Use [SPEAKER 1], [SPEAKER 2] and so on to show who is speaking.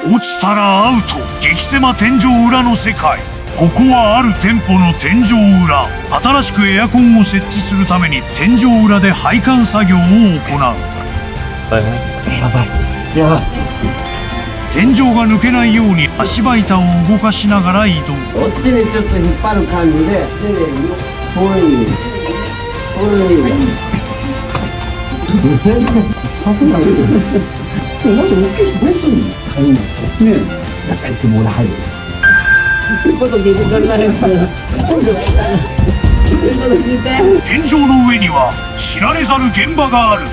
[SPEAKER 1] 落ちたらアウト。激狭天井裏の世界。ここはある店舗の天井裏。新しくエアコンを設置するために天井裏で配管作業を行う。
[SPEAKER 2] やばい。やばい。
[SPEAKER 1] 天井が抜けないように足場板を動かしながら移動。
[SPEAKER 2] こっちにちょっと引っ張る感じで、ほい。さすがに。なんで大きい別に入るんですよ。ね。だからいつも俺入るんです。こと聞いてくれないから。
[SPEAKER 1] 天井の上には知られざる現場がある。